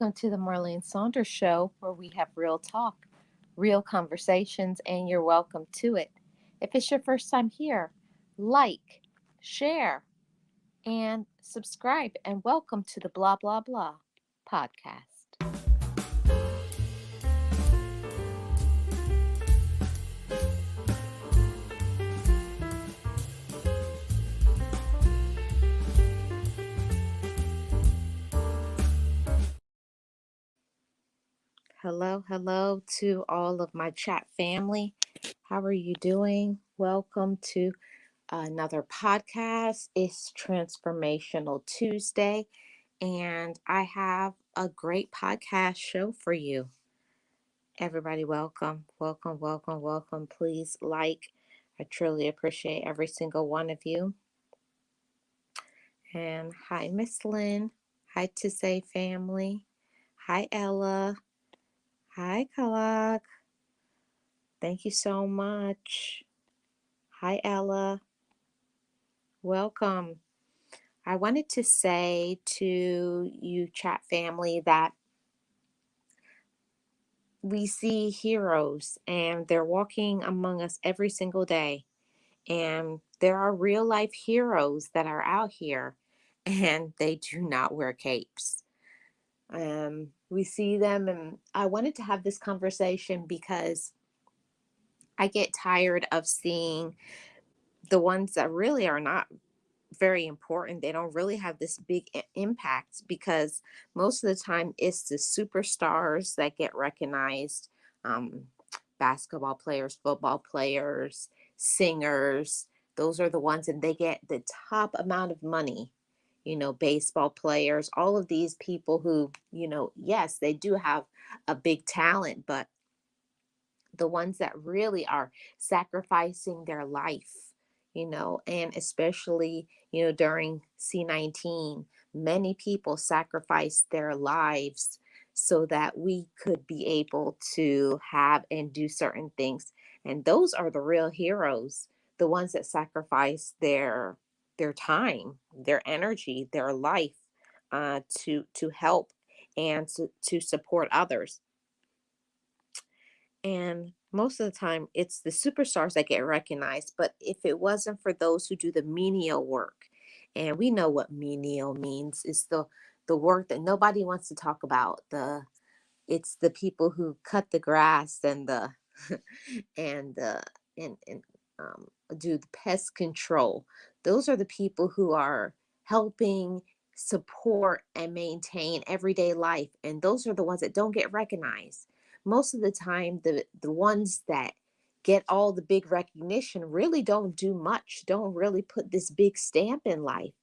welcome to the Marlene Saunders Show, where we have real talk, real conversations, and you're welcome to it. If it's your first time here, like, share, and subscribe, and welcome to the Blah Blah Blah podcast. Hello to all of my chat family. How are you doing? Welcome to another podcast. It's Transformational Tuesday, and I have a great podcast show for you. Everybody, welcome. Please like. I truly appreciate every single one of you. And hi, Miss Lynn. Hi, to say family. Hi, Ella. Hi, Kalak. Thank you so much. Hi, Ella. Welcome. I wanted to say to you, chat family, that we see heroes and they're walking among us every single day. And there are real life heroes that are out here and they do not wear capes. We see them, and I wanted to have this conversation because I get tired of seeing the ones that really are not very important. They don't really have this big impact because most of the time it's the superstars that get recognized. Um, Basketball players, football players, singers, those are the ones, and they get the top amount of money. Baseball players, all of these people who, yes, they do have a big talent, but the ones that really are sacrificing their life, and especially, during C-19, many people sacrificed their lives so that we could be able to have and do certain things. And those are the real heroes, the ones that sacrifice their time, their energy, their life, to help and to support others. And most of the time, it's the superstars that get recognized. But if it wasn't for those who do the menial work, and we know what menial means, it's the work that nobody wants to talk about. It's the people who cut the grass and the and and do the pest control. Those are the people who are helping support and maintain everyday life, and those are the ones that don't get recognized. Most of the time, the ones that get all the big recognition really don't do much, don't really put this big stamp in life.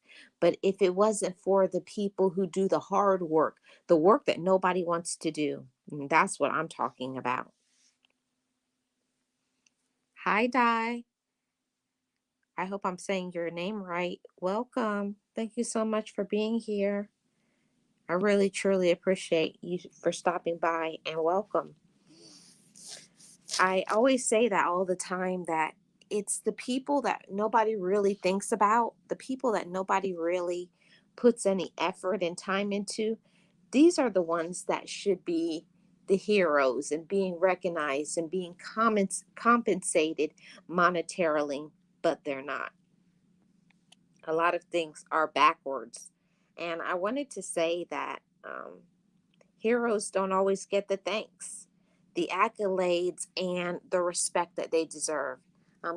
But if it wasn't for the people who do the hard work, the work that nobody wants to do, that's what I'm talking about. Hi, Di. I hope I'm saying your name right. Welcome. Thank you so much for being here. I really, truly appreciate you for stopping by, and welcome. I always say that all the time, that it's the people that nobody really thinks about, the people that nobody really puts any effort and time into. These are the ones that should be the heroes and being recognized and being compensated monetarily, but they're not. A lot of things are backwards. And I wanted to say that heroes don't always get the thanks, the accolades, and the respect that they deserve.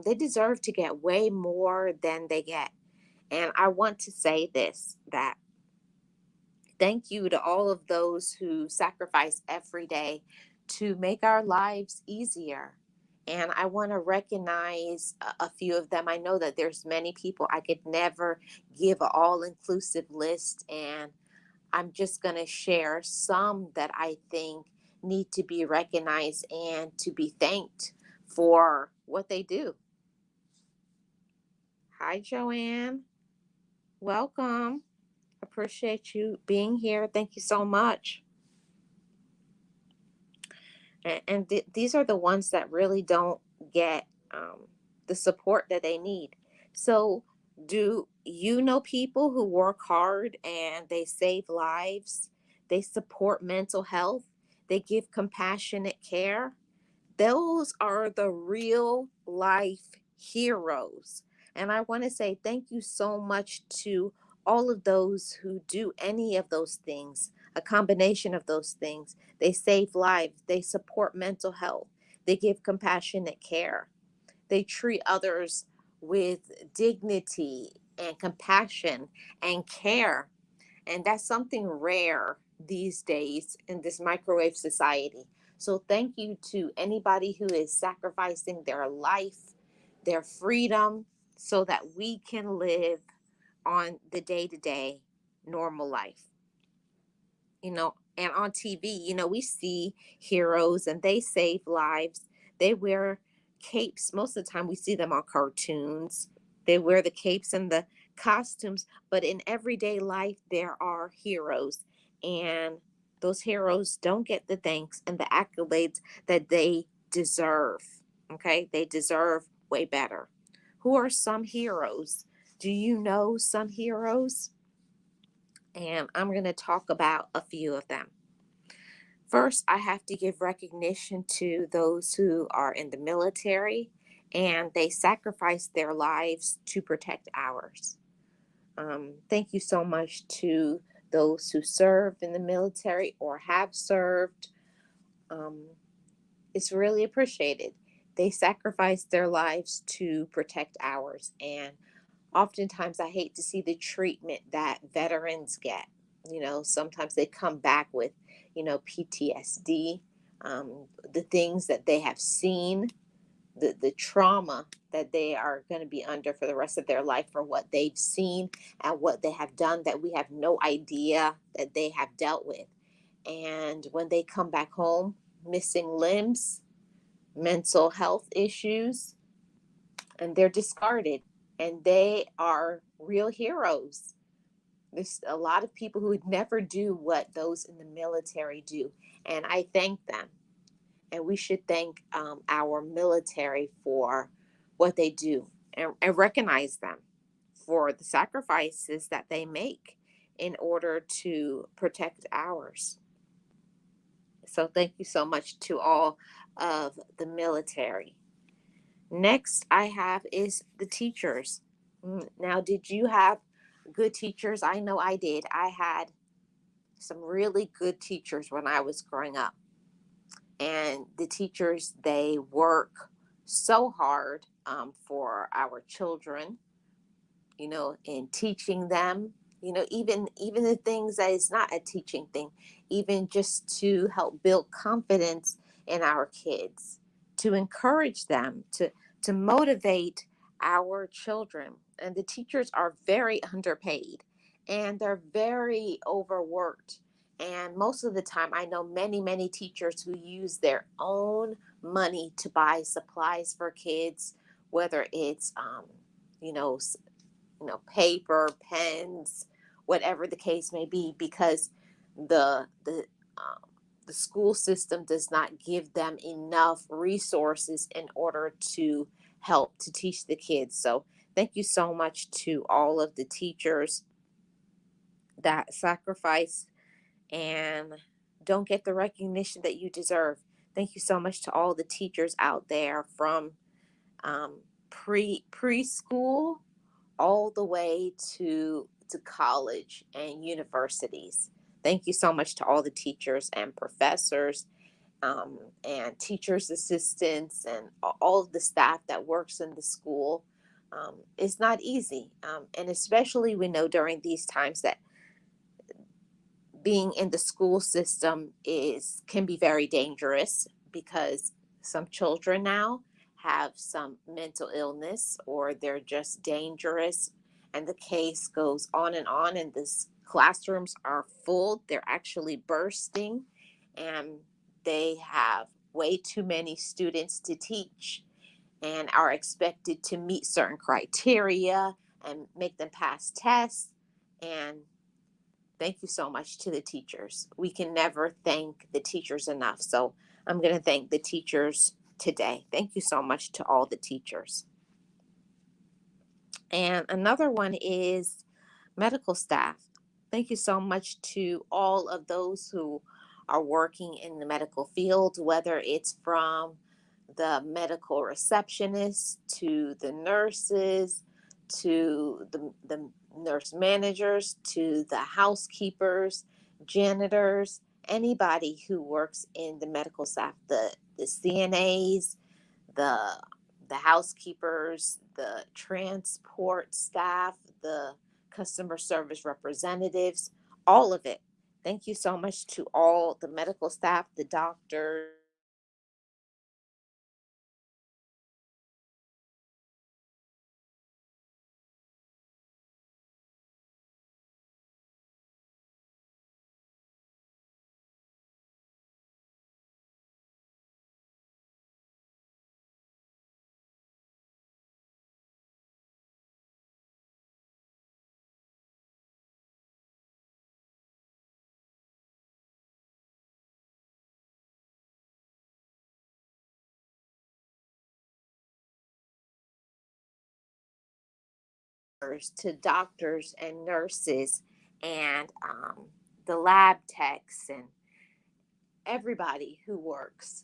They deserve to get way more than they get. And I want to say this, that thank you to all of those who sacrifice every day to make our lives easier. And I want to recognize a few of them. I know that there's many people. I could never give an all-inclusive list, and I'm just going to share some that I think need to be recognized and to be thanked for what they do. Hi, Joanne. Welcome. Appreciate you being here. Thank you so much. And these are the ones that really don't get the support that they need. So, do you know people who work hard and they save lives? They support mental health. They give compassionate care. Those are the real life heroes. And I want to say thank you so much to all of those who do any of those things, a combination of those things. They save lives, they support mental health, they give compassionate care, they treat others with dignity and compassion and care. And that's something rare these days in this microwave society. So thank you to anybody who is sacrificing their life, their freedom, so that we can live on the day to day normal life. And on TV, we see heroes and they save lives. They wear capes. Most of the time, we see them on cartoons. They wear the capes and the costumes, but in everyday life, there are heroes. And those heroes don't get the thanks and the accolades that they deserve. Okay? They deserve way better. Who are some heroes? Do you know some heroes? And I'm going to talk about a few of them. First, I have to give recognition to those who are in the military and they sacrifice their lives to protect ours. Thank you so much to those who serve in the military or have served. Um, it's really appreciated. They sacrifice their lives to protect ours. And oftentimes I hate to see the treatment that veterans get. Sometimes they come back with, PTSD, the things that they have seen, the trauma that they are going to be under for the rest of their life for what they've seen and what they have done that we have no idea that they have dealt with. And when they come back home, missing limbs, mental health issues, and they're discarded, and they are real heroes. There's a lot of people who would never do what those in the military do, and I thank them. And we should thank our military for what they do, and recognize them for the sacrifices that they make in order to protect ours. So thank you so much to all of the military. Next I have is the teachers. Now, did you have good teachers? I know I did. I had some really good teachers when I was growing up. And the teachers, they work so hard for our children, in teaching them, even the things that is not a teaching thing, even just to help build confidence in our kids, to encourage them, to motivate our children. And the teachers are very underpaid and they're very overworked. And most of the time, I know many, many teachers who use their own money to buy supplies for kids, whether it's, you know, paper, pens, whatever the case may be, because um, the school system does not give them enough resources in order to help to teach the kids. So thank you so much to all of the teachers that sacrifice and don't get the recognition that you deserve. Thank you so much to all the teachers out there from preschool all the way to college and universities. Thank you so much to all the teachers and professors, and teachers assistants and all of the staff that works in the school. It's not easy, and especially we know during these times that being in the school system is can be very dangerous because some children now have some mental illness or they're just dangerous, and the case goes on and the classrooms are full, they're actually bursting, and they have way too many students to teach and are expected to meet certain criteria and make them pass tests. And thank you so much to the teachers. We can never thank the teachers enough. So I'm going to thank the teachers today. Thank you so much to all the teachers. And another one is medical staff. Thank you so much to all of those who are working in the medical field, whether it's from the medical receptionists to the nurses to the nurse managers to the housekeepers, janitors, anybody who works in the medical staff, the CNAs, the the housekeepers, the transport staff, the customer service representatives, all of it. Thank you so much to all the medical staff, the doctors, to doctors and nurses, and the lab techs and everybody who works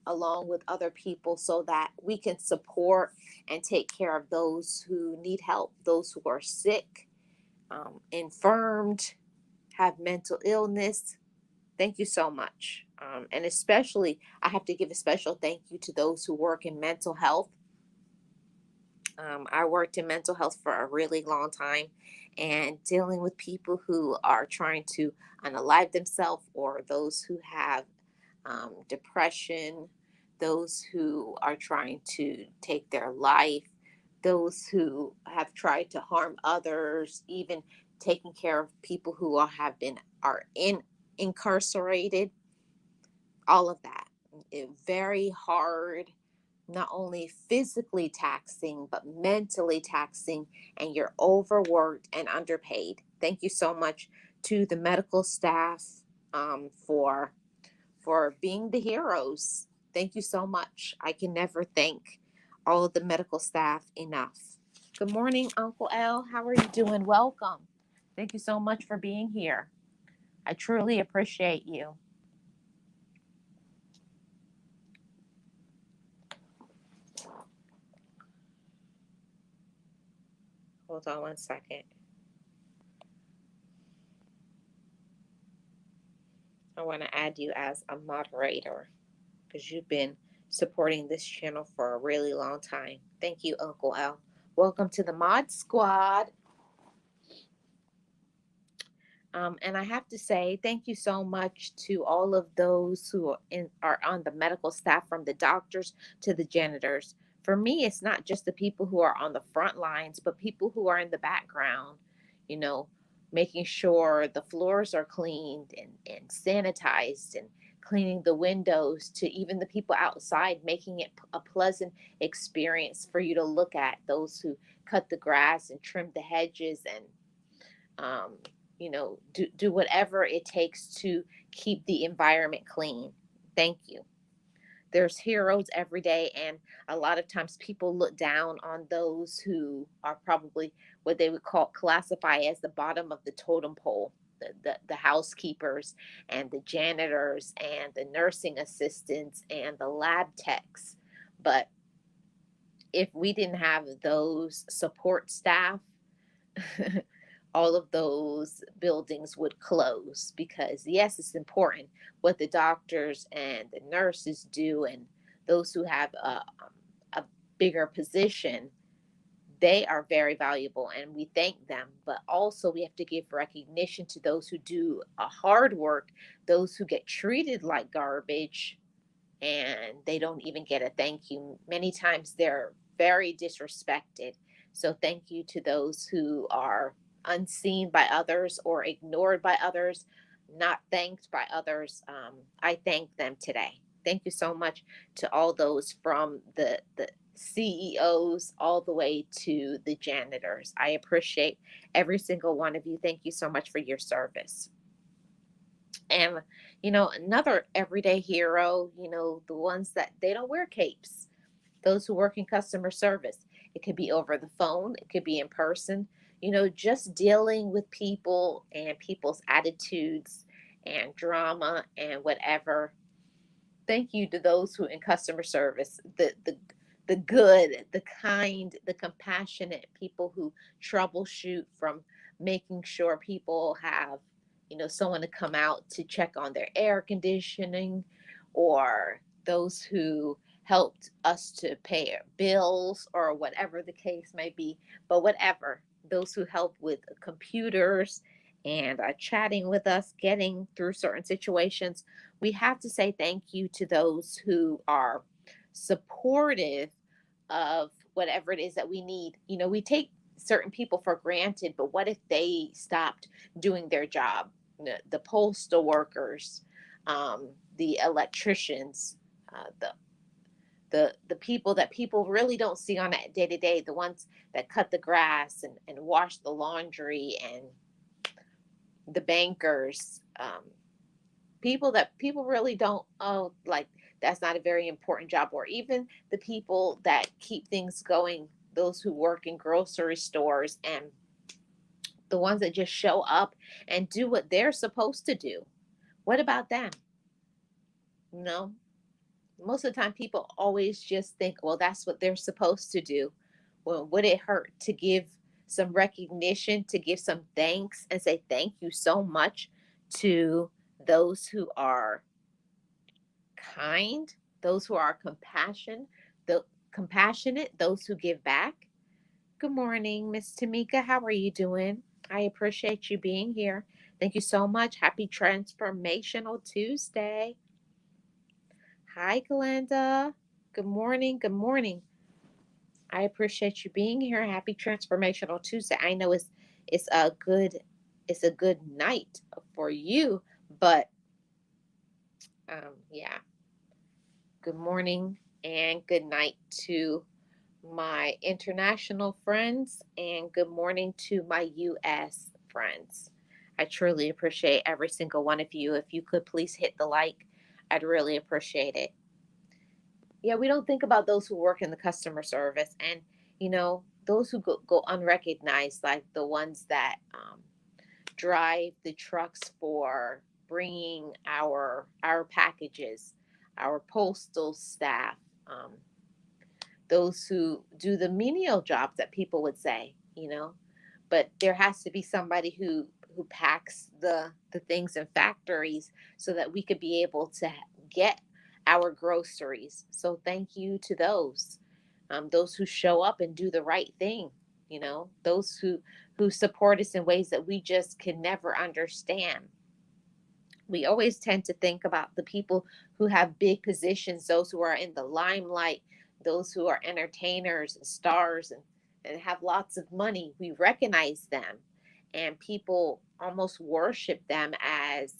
along with other people so that we can support and take care of those who need help, those who are sick, infirmed, have mental illness. Thank you so much. And especially, I have to give a special thank you to those who work in mental health. I worked in mental health for a really long time and dealing with people who are trying to unalive themselves, or those who have depression, those who are trying to take their life, those who have tried to harm others, even taking care of people who are incarcerated, all of that. Very hard, not only physically taxing, but mentally taxing, and you're overworked and underpaid. Thank you so much to the medical staff for being the heroes. Thank you so much. I can never thank all of the medical staff enough. Good morning, Uncle L. How are you doing? Welcome. Thank you so much for being here. I truly appreciate you. Hold on one second. I want to add you as a moderator because you've been supporting this channel for a really long time. Thank you, Uncle L. Welcome to the Mod Squad. And I have to say, thank you so much to all of those who are on the medical staff, from the doctors to the janitors. For me, it's not just the people who are on the front lines, but people who are in the background, you know, making sure the floors are cleaned and sanitized, and cleaning the windows, to even the people outside, making it a pleasant experience for you to look at, those who cut the grass and trim the hedges and um, do whatever it takes to keep the environment clean. Thank you. There's heroes every day, and a lot of times people look down on those who are probably what they would classify as the bottom of the totem pole. The housekeepers and the janitors and the nursing assistants and the lab techs. But if we didn't have those support staff, all of those buildings would close, because yes, it's important what the doctors and the nurses do, and those who have a bigger position, they are very valuable and we thank them. But also we have to give recognition to those who do a hard work, those who get treated like garbage, and they don't even get a thank you. Many times they're very disrespected. So thank you to those who are unseen by others or ignored by others, not thanked by others. I thank them today. Thank you so much to all those, from the CEOs all the way to the janitors. I appreciate every single one of you. Thank you so much for your service. And another everyday hero, the ones that they don't wear capes, those who work in customer service. It could be over the phone, it could be in person. just dealing with people and people's attitudes and drama and whatever. Thank you to those who in customer service, the good, the kind, the compassionate people who troubleshoot from making sure people have, someone to come out to check on their air conditioning, or those who helped us to pay our bills or whatever the case may be. But whatever, those who help with computers and chatting with us, getting through certain situations, we have to say thank you to those who are supportive of whatever it is that we need. We take certain people for granted, but what if they stopped doing their job? The postal workers, the electricians, the people that people really don't see on a day to day, the ones that cut the grass and wash the laundry, and the bankers, people that people really don't, oh, like, that's not a very important job. Or even the people that keep things going, those who work in grocery stores, and the ones that just show up and do what they're supposed to do. What about them? No, most of the time people always just think, well, that's what they're supposed to do. Well, would it hurt to give some recognition, to give some thanks and say thank you so much to those who are kind, those who are compassionate, those who give back? Good morning, Miss Tamika. How are you doing? I appreciate you being here. Thank you so much. Happy Transformational Tuesday. Hi, Glenda. Good morning. Good morning. I appreciate you being here. Happy Transformational Tuesday. I know it's a good night for you, but yeah. Good morning and good night to my international friends, and good morning to my US friends. I truly appreciate every single one of you. If you could please hit the like, I'd really appreciate it. Yeah, we don't think about those who work in the customer service, and those who go unrecognized, like the ones that drive the trucks for bringing our packages, our postal staff, those who do the menial jobs that people would say. But there has to be somebody who packs the things in factories so that we could be able to get our groceries. So thank you to those who show up and do the right thing. Those who support us in ways that we just can never understand. We always tend to think about the people who have big positions, those who are in the limelight, those who are entertainers and stars, and have lots of money. We recognize them, and people almost worship them as,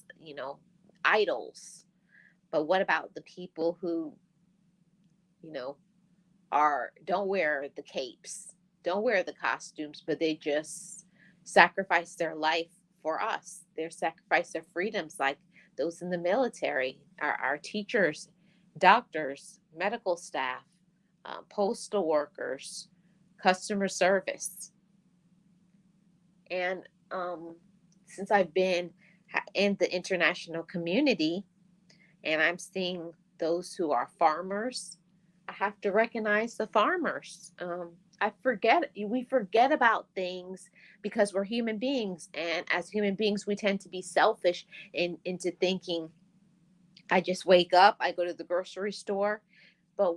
idols. But what about the people who, you know, don't wear the capes, don't wear the costumes, but they just sacrifice their life for us. They sacrifice their freedoms, like those in the military, our teachers, doctors, medical staff, postal workers, customer service. And since I've been in the international community, and I'm seeing those who are farmers, I have to recognize the farmers. We forget about things because we're human beings, and as human beings, we tend to be selfish into thinking, I just wake up, I go to the grocery store, but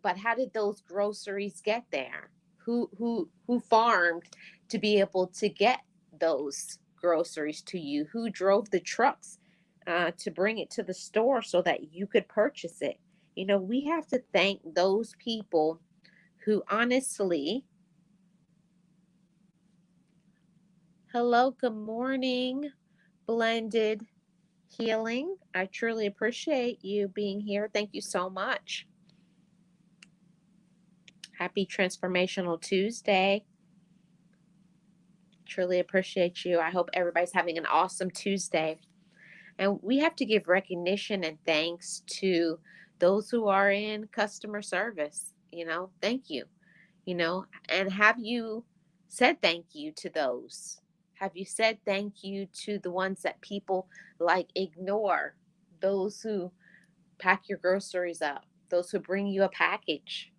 but how did those groceries get there? Who farmed to be able to get those groceries to you? Who drove the trucks to bring it to the store so that you could purchase it? We have to thank those people who honestly. Hello, good morning, Blended Healing. I truly appreciate you being here. Thank you so much. Happy Transformational Tuesday. Truly appreciate you. I hope everybody's having an awesome Tuesday. And we have to give recognition and thanks to those who are in customer service. Thank you. And have you said thank you to those? Have you said thank you to the ones that people like ignore? Those who pack your groceries up, those who bring you a package,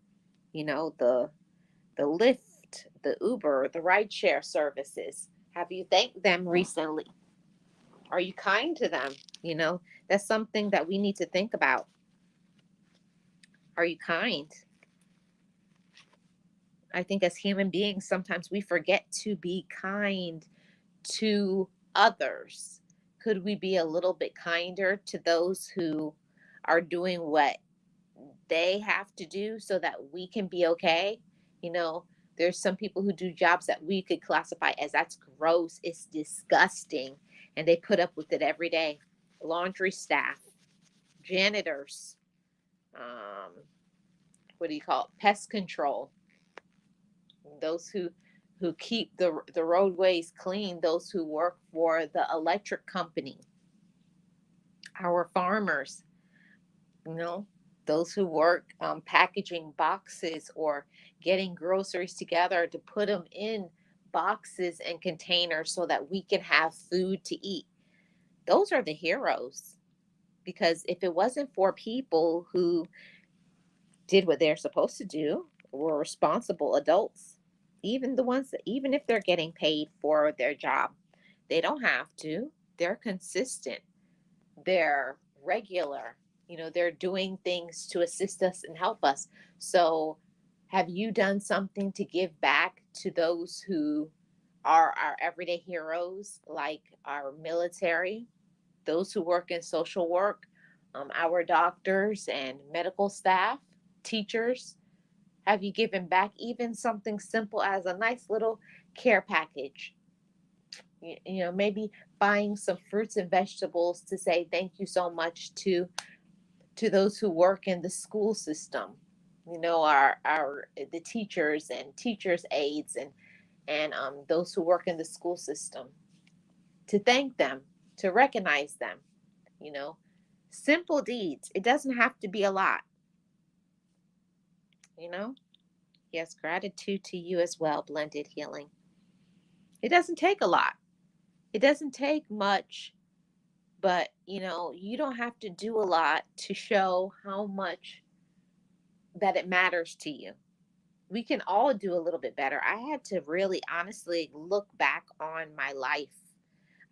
the Lyft, the Uber, the rideshare services. Have you thanked them recently? Are you kind to them? You know, that's something that we need to think about. Are you kind? I think as human beings, sometimes we forget to be kind to others. Could we be a little bit kinder to those who are doing what they have to do so that we can be okay? You know, there's some people who do jobs that we could classify as that's gross, it's disgusting, and they put up with it every day. Laundry staff, janitors, um, what do you call it? Pest control, those who keep the roadways clean, those who work for the electric company, our farmers, you know, those who work packaging boxes or getting groceries together to put them in boxes and containers so that we can have food to eat. Those are the heroes. Because if it wasn't for people who did what they're supposed to do, were responsible adults, even the ones that, even if they're getting paid for their job, they don't have to. They're consistent, they're regular, they're doing things to assist us and help us. So, have you done something to give back to those who are our everyday heroes, like our military, those who work in social work, our doctors and medical staff, teachers? Have you given back even something simple as a nice little care package? Maybe buying some fruits and vegetables to say thank you so much to those who work in the school system. Our the teachers and teachers aides and those who work in the school system, to thank them, to recognize them. You know, simple deeds. It doesn't have to be a lot. You know. Yes, gratitude to you as well, Blended Healing. It doesn't take a lot. It doesn't take much, but you don't have to do a lot to show how much that it matters to you. We can all do a little bit better. I had to really honestly look back on my life.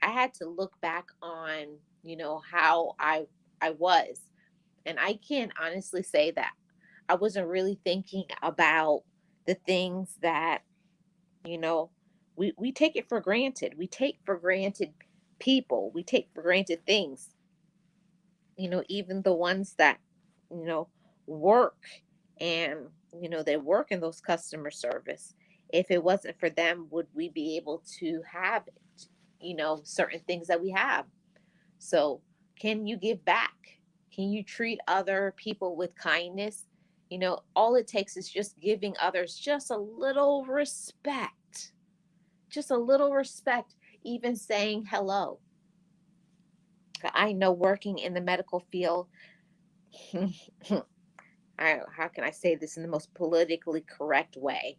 I had to look back on, how I was. And I can honestly say that I wasn't really thinking about the things that, you know, we take it for granted. We take for granted people. We take for granted things. Even the ones that, you know, work and, they work in those customer service. If it wasn't for them, would we be able to have it? Certain things that we have. So, can you give back? Can you treat other people with kindness? All it takes is just giving others just a little respect. Just a little respect, even saying hello. I know working in the medical field, how can I say this in the most politically correct way?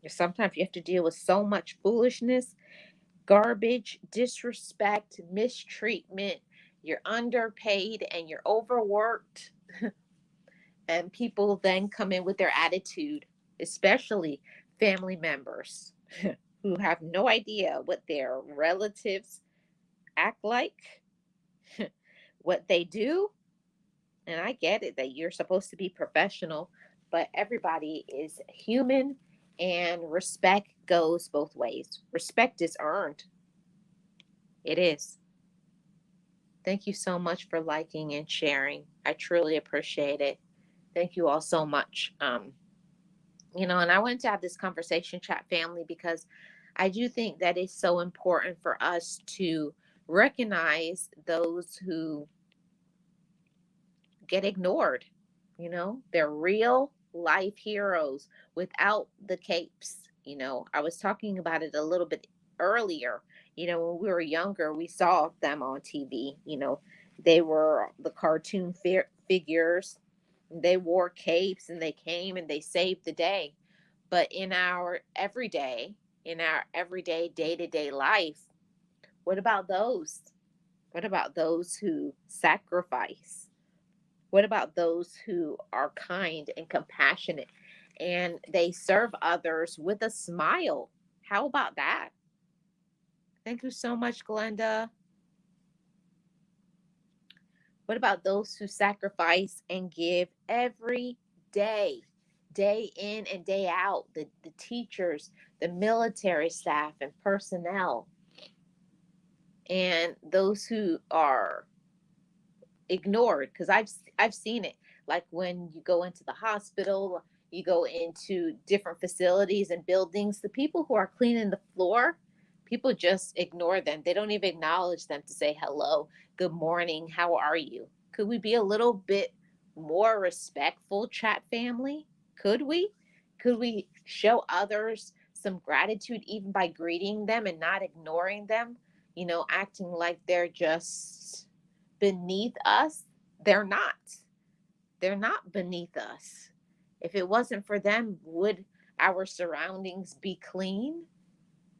Sometimes you have to deal with so much foolishness, garbage, disrespect, mistreatment. You're underpaid and you're overworked. And people then come in with their attitude, especially family members who have no idea what their relatives act like, what they do. And I get it that you're supposed to be professional, but everybody is human and respect goes both ways. Respect is earned. It is. Thank you so much for liking and sharing. I truly appreciate it. Thank you all so much. And I wanted to have this conversation, chat family, because I do think that it's so important for us to recognize those who get ignored. They're real life heroes without the capes. I was talking about it a little bit earlier. When we were younger, we saw them on TV. They were the cartoon figures. They wore capes and they came and they saved the day. But in our everyday day-to-day life, what about those? What about those who sacrifice? What about those who are kind and compassionate and they serve others with a smile? How about that? Thank you so much, Glenda. What about those who sacrifice and give every day, day in and day out? The teachers, the military staff and personnel, and those who are ignored, because I've seen it, like when you go into the hospital, you go into different facilities and buildings, the people who are cleaning the floor, people just ignore them. They don't even acknowledge them to say hello, good morning, how are you? Could we be a little bit more respectful, chat family? Could we show others some gratitude even by greeting them and not ignoring them, acting like they're just beneath us? They're not. They're not beneath us. If it wasn't for them, would our surroundings be clean?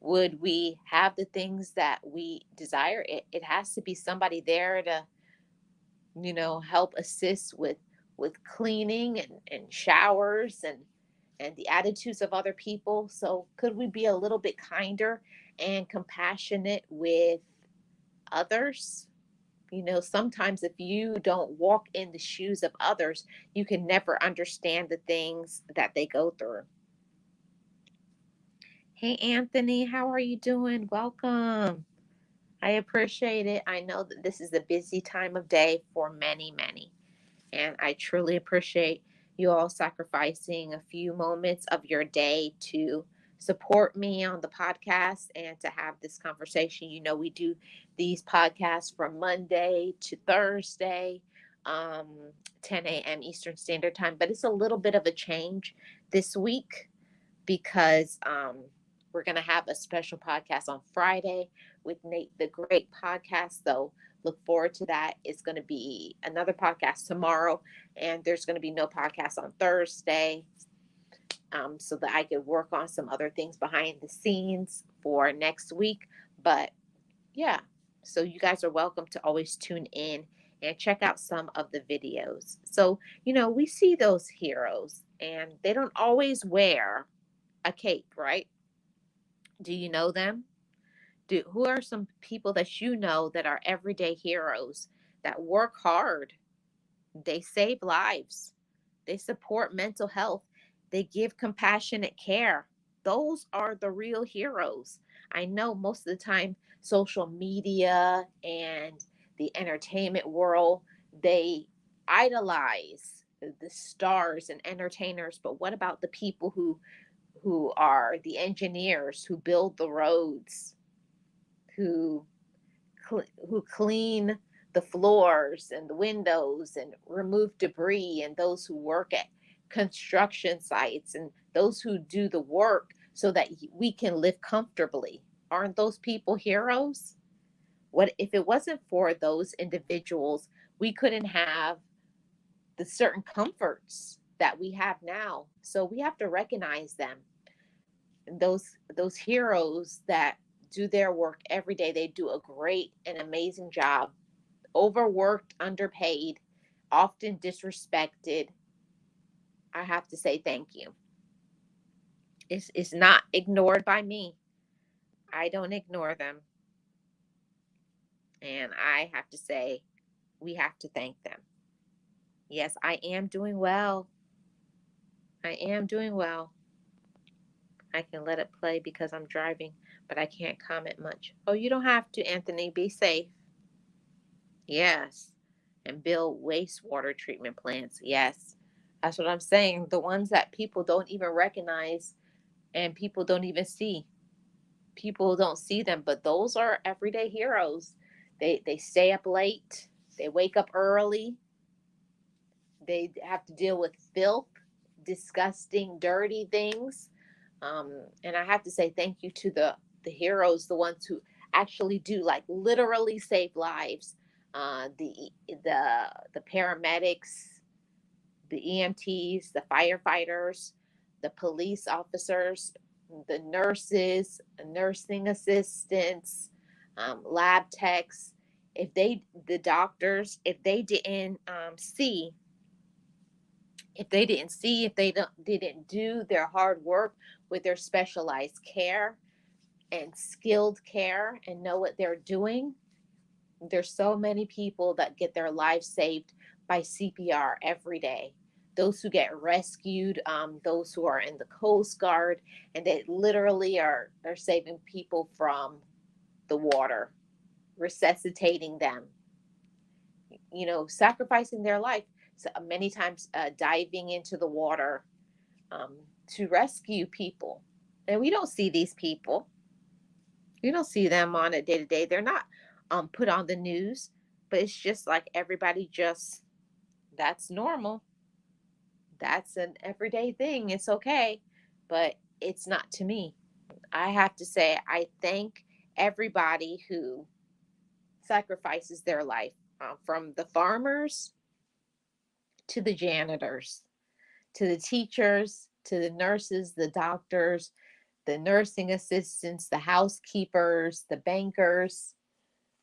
Would we have the things that we desire? It has to be somebody there to, help assist with cleaning and showers and the attitudes of other people. So could we be a little bit kinder and compassionate with others? Sometimes if you don't walk in the shoes of others, you can never understand the things that they go through. Hey, Anthony, how are you doing? Welcome. I appreciate it. I know that this is a busy time of day for many, many. And I truly appreciate you all sacrificing a few moments of your day to support me on the podcast and to have this conversation. We do these podcasts from Monday to Thursday, um, 10 a.m. Eastern Standard Time. But it's a little bit of a change this week because we're going to have a special podcast on Friday with Nate the Great podcast. So look forward to that. It's going to be another podcast tomorrow, and there's going to be no podcast on Thursday, so that I could work on some other things behind the scenes for next week. But yeah, so you guys are welcome to always tune in and check out some of the videos. So, we see those heroes, and they don't always wear a cape, right? Do you know them? Who are some people that you know that are everyday heroes that work hard? They save lives. They support mental health. They give compassionate care. Those are the real heroes. I know most of the time social media and the entertainment world, they idolize the stars and entertainers, but what about the people who are the engineers who build the roads, who who clean the floors and the windows and remove debris, and those who work at construction sites and those who do the work so that we can live comfortably? Aren't those people heroes? What if it wasn't for those individuals, we couldn't have the certain comforts that we have now. So we have to recognize them. And those heroes that do their work every day, they do a great and amazing job. Overworked, underpaid, often disrespected. I have to say thank you. It's not ignored by me. I don't ignore them. And I have to say, we have to thank them. Yes, I am doing well. I am doing well. I can let it play because I'm driving, but I can't comment much. Oh, you don't have to, Anthony. Be safe. Yes. And build wastewater treatment plants. Yes. That's what I'm saying. The ones that people don't even recognize and people don't even see. People don't see them, but those are everyday heroes. They stay up late. They wake up early. They have to deal with filth, disgusting, dirty things. And I have to say thank you to the heroes, the ones who actually do like literally save lives. The paramedics, the EMTs, the firefighters, the police officers, the nurses, nursing assistants, lab techs, the doctors, if they didn't do their hard work with their specialized care and skilled care and know what they're doing, there's so many people that get their lives saved by CPR every day. Those who get rescued, those who are in the Coast Guard, and they literally are saving people from the water, resuscitating them, sacrificing their life. So many times diving into the water to rescue people. And we don't see these people. You don't see them on a day to day. They're not put on the news, but it's just like everybody just, that's normal. That's an everyday thing. It's okay, but it's not to me. I have to say, I thank everybody who sacrifices their life, from the farmers to the janitors, to the teachers, to the nurses, the doctors, the nursing assistants, the housekeepers, the bankers,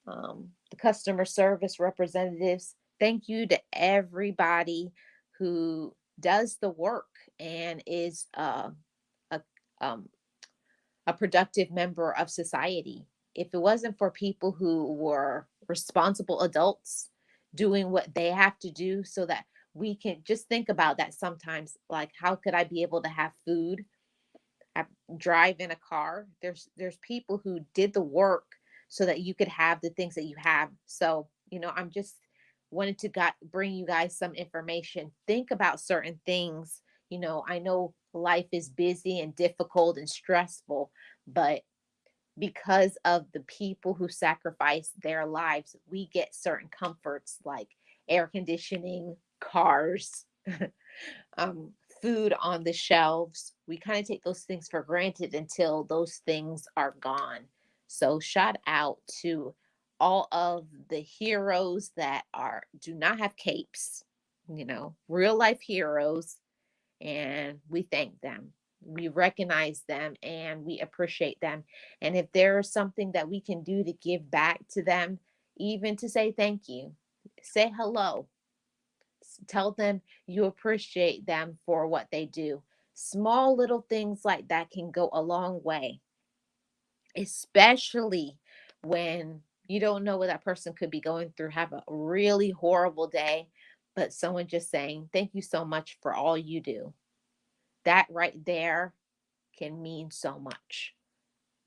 the customer service representatives. Thank you to everybody who does the work and is a, um, a productive member of society. If it wasn't for people who were responsible adults doing what they have to do so that we can just think about that sometimes, like, how could I be able to have food, have, drive in a car? There's people who did the work so that you could have the things that you have. So, I'm just wanted to bring you guys some information. Think about certain things. I know life is busy and difficult and stressful, but because of the people who sacrifice their lives, we get certain comforts like air conditioning, cars, um, food on the shelves. We kind of take those things for granted until those things are gone. So shout out to all of the heroes that are do not have capes, real life heroes, and we thank them. We recognize them and we appreciate them. And if there is something that we can do to give back to them, even to say thank you, say hello, tell them you appreciate them for what they do. Small little things like that can go a long way, especially when you don't know what that person could be going through, have a really horrible day, but someone just saying, thank you so much for all you do. That right there can mean so much.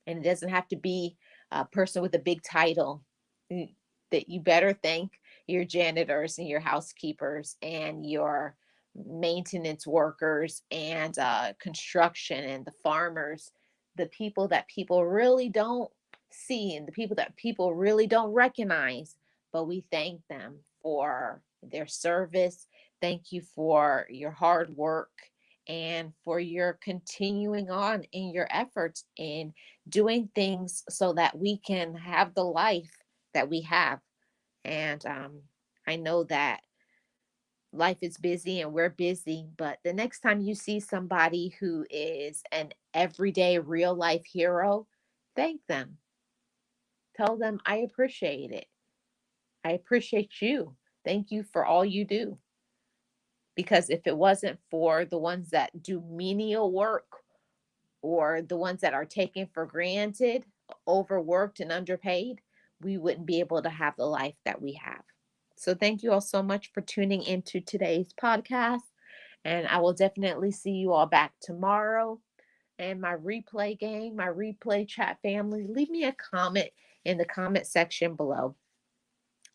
And it doesn't have to be a person with a big title. That you better thank your janitors and your housekeepers and your maintenance workers and construction and the farmers, the people that people really don't see and the people that people really don't recognize, but we thank them for their service. Thank you for your hard work and for your continuing on in your efforts in doing things so that we can have the life that we have. And I know that life is busy and we're busy, but the next time you see somebody who is an everyday real life hero, thank them. Tell them, I appreciate it. I appreciate you. Thank you for all you do. Because if it wasn't for the ones that do menial work or the ones that are taken for granted, overworked, and underpaid, we wouldn't be able to have the life that we have. So, thank you all so much for tuning into today's podcast. And I will definitely see you all back tomorrow. And my replay gang, my replay chat family, leave me a comment in the comment section below.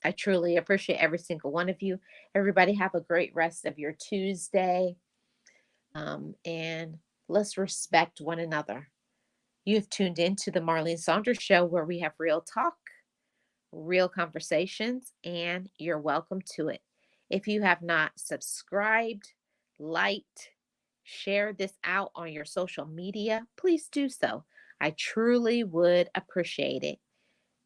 I truly appreciate every single one of you. Everybody, have a great rest of your Tuesday. And let's respect one another. You have tuned in to the Marlene Saunders Show, where we have real talk, real conversations, and you're welcome to it. If you have not subscribed, liked, shared this out on your social media, please do so. I truly would appreciate it.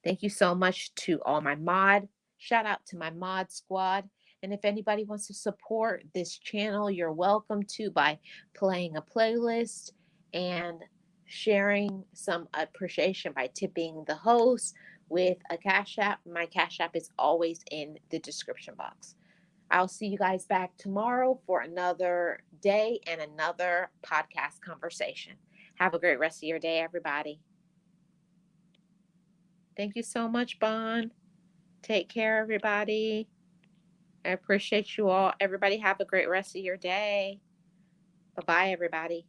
Thank you so much to all my mod. Shout out to my mod squad. And if anybody wants to support this channel, you're welcome to by playing a playlist and sharing some appreciation by tipping the host with a Cash App. My Cash App is always in the description box. I'll see you guys back tomorrow for another day and another podcast conversation. Have a great rest of your day, everybody. Thank you so much, Bon. Take care, everybody. I appreciate you all. Everybody have a great rest of your day. Bye-bye, everybody.